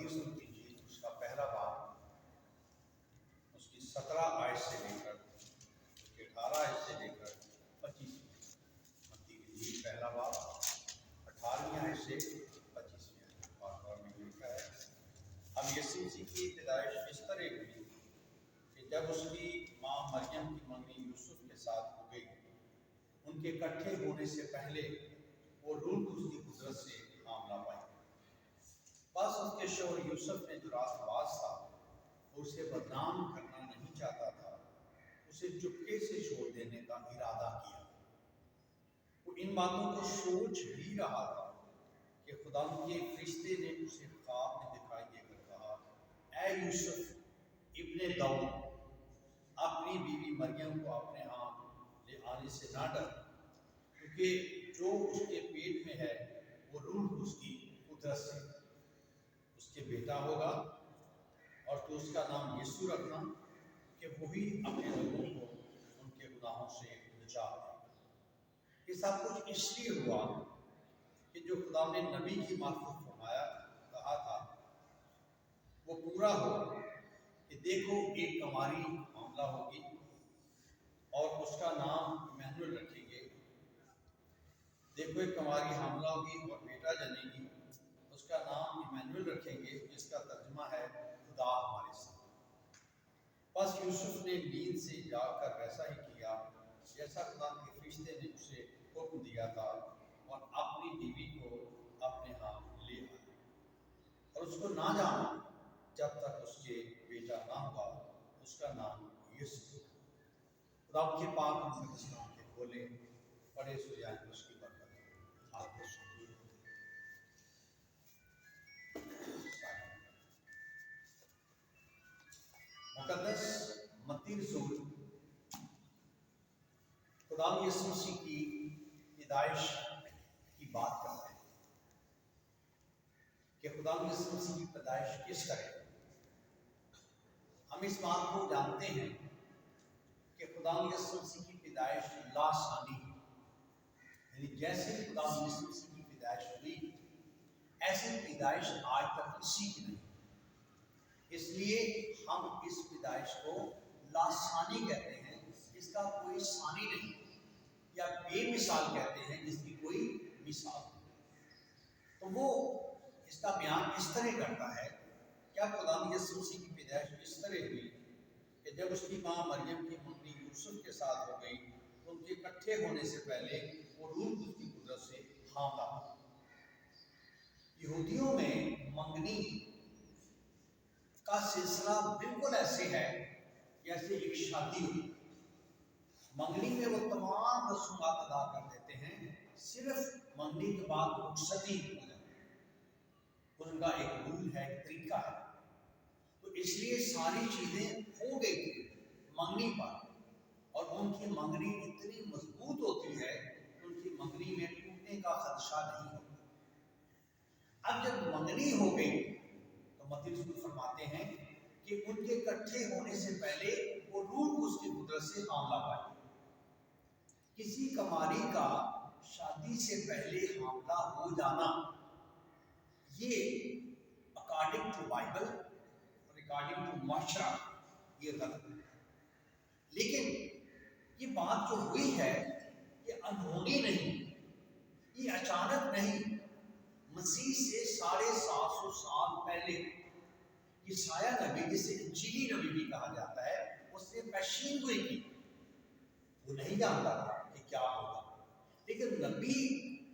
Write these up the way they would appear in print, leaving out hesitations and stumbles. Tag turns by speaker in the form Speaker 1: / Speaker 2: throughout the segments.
Speaker 1: سورۃ الانجیل اس کا پہلا باب اس کی 17 آیت سے لے کر اس کے 18 آیت سے لے کر 25 متی کی انجیل پہلا باب 18ویں آیت سے 25ویں آیت اور میں لکھا ہے اب یسوع مسیح کی پیدائش اس طرح ہوئی کہ جب اس کی ماں مریم کی منگنی یوسف کے ساتھ ہو گئی ان کے اکٹھے ہونے سے پہلے وہ روح القدس کی قدرت سے حاملہ پائی۔ بس اس کے شوہر یوسف نے جو راست باز تھا وہ اسے بدنام کرنا نہیں چاہتا تھا، اسے چپکے سے چھوڑ دینے کا ارادہ کیا۔ وہ ان باتوں کو سوچ بھی رہا تھا کہ خدا کے فرشتے نے اسے خواب میں دکھائی دے کر کہا، اے یوسف ابن داؤد، اپنی بیوی مریم کو اپنے ہاں لے آنے سے نہ ڈر، کیونکہ جو اس کے پیٹ میں ہے وہ روح القدس کی قدرت سے اس کے بیٹا ہوگا، اور تو اس کا نام یسوع رکھنا کہ وہی اپنے لوگوں کو ان کے گناہوں سے نجات دے گا۔ یہ سب کچھ اس لیے ہوا کہ جو خدا نے نبی کی معرفت فرمایا کہا تھا وہ پورا ہو کہ دیکھو ایک کماری حاملہ ہوگی اور اس کا نام ایمانویل رکھیں گے۔ دیکھو ایک کماری حاملہ ہوگی اور بیٹا جنے گی، اس کا نام ایمانویل رکھیں گے، جس کا ترجمہ ہے خدا ہمارے ساتھ۔ بس یوسف نے نیند سے جاگ کر ویسا ہی کیا جیسا خدا کے فرشتے نے اسے حکم دیا تھا، اور اپنی بیوی کو اپنے ہاں لے آیا، اور اس کو نہ جانا جب تک اس کے بیٹا نہ ہوا۔ اس کا نام یسوع۔ خدا کے پاک مقدس نام کے کھولے پڑے سجائیں اس کی برکت آپ کو سنیے۔ مقدس متی رسول خدا یسوع مسیح کی پیدائش کی بات کرتے ہیں کہ خدا یسوع مسیح کی پیدائش کس طرح۔ ہم اس بات کو جانتے ہیں کہ خدا یسوع مسیح کی پیدائش لاثانی ہے، یعنی جیسے خدا یسوع مسیح کی پیدائش ہوئی ایسی پیدائش آج تک کسی کی نہیں۔ اس لیے ہم اس پیدائش کو لاثانی کہتے ہیں، جس کا کوئی ثانی نہیں، یا بے مثال کہتے ہیں جس کی کوئی مثال نہیں۔ تو وہ اس کا بیان اس طرح کرتا ہے کیا خدا یسوع مسیح کی پیدائش اس طرح ہوئی کہ جب اس کی ماں مریم کی منگنی یوسف کے ساتھ ہو گئی تو ان کے اکٹھے ہونے سے پہلے وہ روح القدس کی قدرت سے حاملہ ہوا۔ یہودیوں میں منگنی کا سلسلہ بالکل ایسے ہے جیسے ایک شادی ہو۔ منگنی میں وہ تمام رسومات ادا کر دیتے ہیں، صرف منگنی کے بعد رخصتی ہو جاتی ہے۔ ان کا ایک رول ہے، ایک طریقہ ہے، تو اس لیے ساری چیزیں ہو گئی تھی منگنی پر، اور ان کی منگنی اتنی مضبوط ہوتی ہے کہ ان کی منگنی میں ٹوٹنے کا خدشہ نہیں ہوتا۔ اب جب منگنی ہو گئی تو متی رسول فرماتے ہیں کہ ان کے اکٹھے ہونے سے پہلے وہ روح اس کی قدرت سے حاملہ پائی۔ کسی کماری کا شادی سے پہلے حاملہ ہو جانا یہ اکارڈنگ ٹو بائبل اور اکارڈنگ ٹو معاشرہ یہ غلط ہے، لیکن یہ بات جو ہوئی ہے یہ انہونی نہیں، یہ اچانک نہیں۔ مسیح سے 750 سال پہلے یسایہ نبی، جسے انجیلی نبی بھی کہا جاتا ہے، اس نے پیشین گوئی کی۔ وہ نہیں جانتا تھا کہ کیا ہوگا، لیکن نبی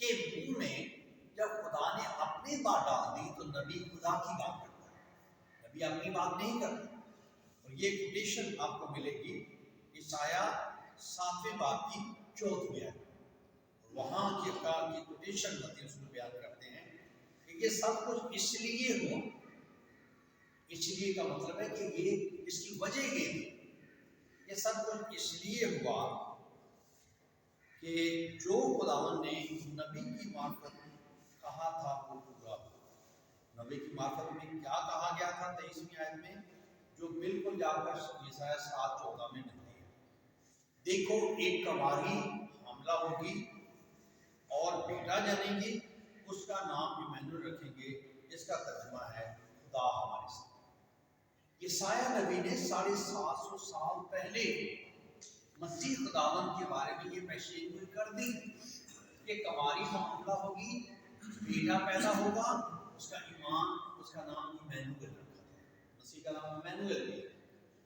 Speaker 1: کے منہ میں جب خدا نے اپنی بات ڈال دی تو نبی خدا کی بات کرتا ہے، نبی اپنی بات نہیں کرتا۔ اور یہ کوٹیشن آپ کو ملے گی یسایہ 7ویں باب کی 4ویں آیت، وہاں کی کوٹیشن متی رسول بیان کرتے ہیں کہ یہ سب کچھ اس لیے ہوا۔ اس لیے کا مطلب ہے کہ یہ اس کی وجہ یہ تھی، یہ سب کچھ اس لیے ہوا کہ جو خداوند نے نبی کی معرفت کہا تھا وہ پورا ہوا۔ نبی کی معرفت میں کیا کہا گیا تھا 23ویں آیت میں، جو بالکل جا کر یسایہ 7:14 میں ملتی ہے۔ دیکھو ایک کماری حاملہ ہوگی اور بیٹا جنے گی، اس کا نام ایمانویل رکھیں گے، جس کا ترجمہ ہے خدا یسایہ نبی نے 750 سال پہلے مسیح خداوند کے بارے میں یہ پیشین گوئی کر دی کہ کماری معاملہ ہوگی، بیٹا پیدا ہوگا، اس کا نام ایمانویل رکھا جائے۔ مسیح کا نام ایمانویل ہے،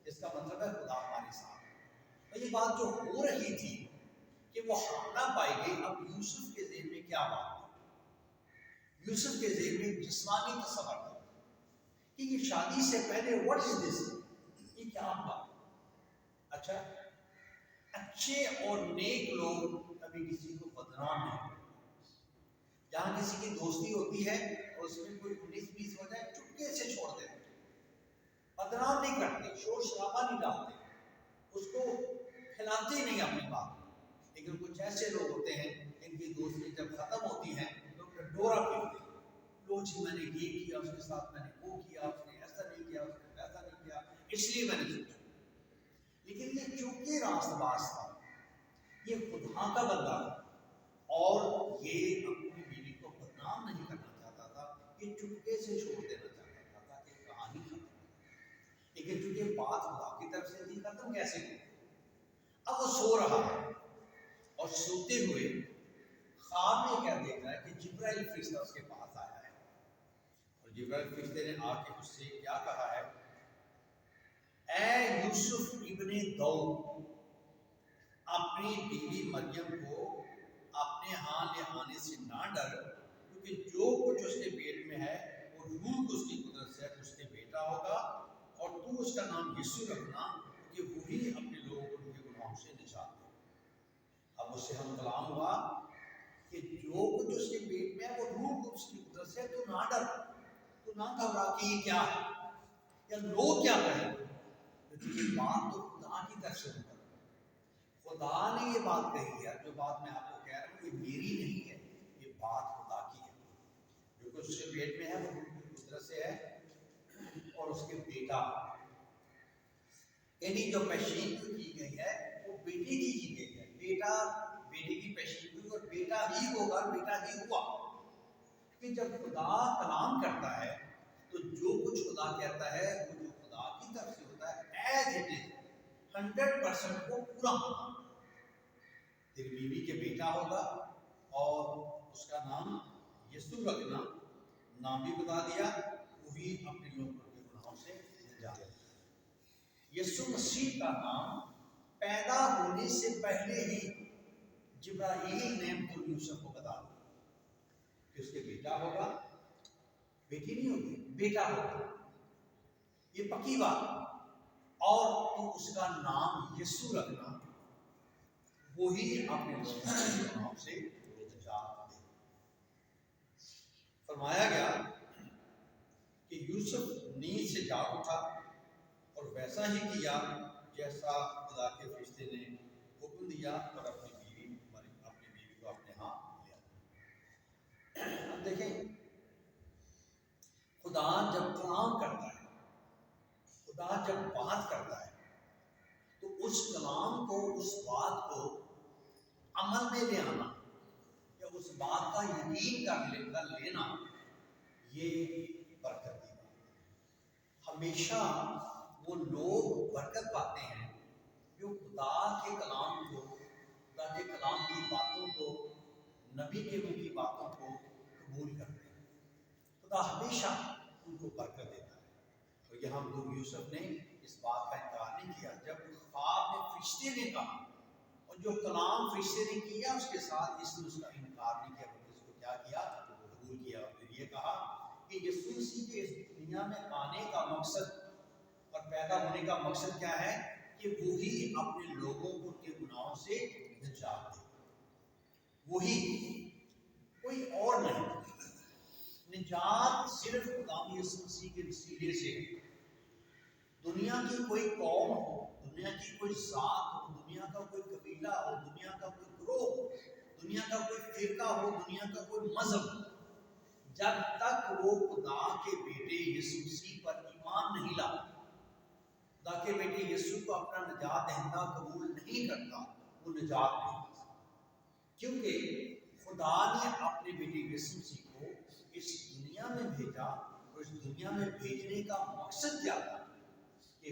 Speaker 1: جس کا مطلب ہے خدا ہمارے ساتھ۔ اور یہ بات جو ہو رہی تھی کہ وہ حاملہ پائی گئی، اب یوسف کے ذہن میں کیا بات تھی؟ یوسف کے ذہن میں جسمانی تصور تھا کہ یہ شادی سے پہلے واٹ از دس، یہ کیا بات؟ اچھا، اچھے اور نیک لوگ کبھی کسی کو بدنام نہیں کرتے۔ جہاں کسی کی دوستی ہوتی ہے اور اس میں کوئی 19-20 ہو جائے، چپکے سے چھوڑ دیتے، بدنام نہیں کرتے، شور شرابہ نہیں ڈالتے، اس کو کھلاتے نہیں اپنی بات۔ لیکن کچھ ایسے لوگ ہوتے ہیں ان کی دوستی جب ختم ہوتی ہے تو ڈورا پیٹتے ہیں، لو جی میں نے یہ کیا اس کے ساتھ، میں نے وہ کیا، اس نے ایسا نہیں کیا، اس نے ویسا نہیں کیا، اس لیے میں نے سوچا۔ لیکن یہ چونکہ راست باز تھا، یہ خدا کا بندہ تھا اور یہ اپنی بیوی کو بدنام نہیں کرنا چاہتا تھا، یہ چپکے سے چھوڑ دینا چاہتا تھا تاکہ کہانی ختم ہو۔ لیکن چونکہ بات خدا کی طرف سے تھی، ختم کیسے ہوئی؟ اب وہ سو رہا ہے اور سوتے ہوئے خواب میں کیا دیکھ رہا ہے کہ جبرائیل فرشتہ اس کے پاس آیا ہے، اور جبرائیل فرشتے نے آ کے اس سے کیا کہا ہے؟ اے یوسف ابن داؤد، اپنی بیوی مریم کو اپنے ہاں لے آنے سے نہ ڈر، کیونکہ جو کچھ اس کے پیٹ میں ہے وہ روح کو اس کی قدرت سے اس کے بیٹا ہوگا، اور تو اس کا نام یسوع رکھنا، کیونکہ وہی اپنے لوگوں کو ان کے گناہوں سے نجات دے۔ اب اس سے ہم کلام ہوا کہ جو کچھ اس کے پیٹ میں ہے وہ روح کو اس کی قدرت سے، تو نہ ڈر، تو نہ گھبرا کہ یہ کیا ہے یا لوگ کیا کہیں گے، کیونکہ یہ بات تو خدا کی طرف سے ہوتا ہے۔ خدا نے یہ بات کہی ہے، جو بات میں آپ کو کہہ رہا ہوں یہ میری نہیں ہے، یہ بات خدا کی ہے۔ جو کچھ اس کے پیٹ میں ہے وہ روح کی قدرت سے ہے، اور اس کے بیٹا، یعنی جو پیشین کی گئی ہے وہ بیٹے کی گئی ہے، بیٹا بیٹے کی پیشین ہوئی، اور بیٹا ہی ہوگا، بیٹا ہی ہوا۔ کہ جب خدا کلام کرتا ہے تو جو کچھ خدا کہتا ہے وہ جو خدا کی طرف سے ہوتا ہے ایز اٹ از 100% وہ پورا ہوگا۔ تیری بیوی کے بیٹا ہوگا اور اس کا نام یسوع رکھنا، نام بھی بتا دیا، وہی اپنے لوگوں کے گناہوں سے نجات دے۔ یسوع مسیح کا نام پیدا ہونے سے پہلے ہی جبرائیل نے یوسف کو بتا دیا کہ اس کے بیٹا ہوگا، بیٹی نہیں ہوگی، بیٹا ہوگا، یہ پکی بات، اور تو اس کا نام یسوع رکھنا، وہی اپنے لوگوں کے گناہوں سے نجات دے۔ فرمایا گیا کہ یوسف نیند سے جاگ اٹھا اور ویسا ہی کیا جیسا خدا کے فرشتے نے حکم دیا، اور اپنی بیوی کو اپنے ہاں لیا۔ اب دیکھیں، خدا جب کلام کرتا ہے، خدا جب بات کرتا ہے تو اس کلام کو، اس بات کو عمل میں لے آنا یا اس بات کا یقین کر لینا، یہ برکت کی بات ہے۔ ہمیشہ وہ لوگ برکت پاتے ہیں جو خدا کے کلام کو، خدا کے کلام کی باتوں کو، نبی کے منہ کی باتوں کو قبول کرتے ہیں۔ خدا ہمیشہ ان کو برکت دیتا ہے۔ تو یہاں حضور یوسف نے اس بات کا انکار نہیں کیا جب خواب میں فرشتے نے کہا، اور جو کلام فرشتے نے کیا اس کے ساتھ اس نے اس کا انکار نہیں کیا، بلکہ اس کو کیا کیا؟ قبول کیا، اور پھر یہ کہا کہ یسوع مسیح کے اس دنیا میں آنے کا مقصد اور پیدا ہونے کا مقصد کیا ہے؟ کہ وہی اپنے لوگوں کو ان کے گناہوں سے نجات دے، وہی، کوئی اور نہیں۔ نجات صرف خدا یسوع مسیح کے وسیلے سے ہے۔ دنیا کی کوئی قوم ہو، دنیا کی کوئی ذات ہو، دنیا کا کوئی قبیلہ ہو، دنیا کا کوئی گروہ، دنیا کا کوئی فرقہ ہو، دنیا کا کوئی مذہب ہو، جب تک وہ خدا کے بیٹے یسوع مسیح پر ایمان نہیں لاتا، خدا کے بیٹے یسوع کو اپنا نجات دہندہ قبول نہیں کرتا، وہ نجات نہیں پا سکتا۔ کیونکہ خدا نے اپنے بیٹے یسوع مسیح کو اس دنیا میں بھیجا، اور اس دنیا میں بھیجنے کا مقصد کیا تھا؟ کہ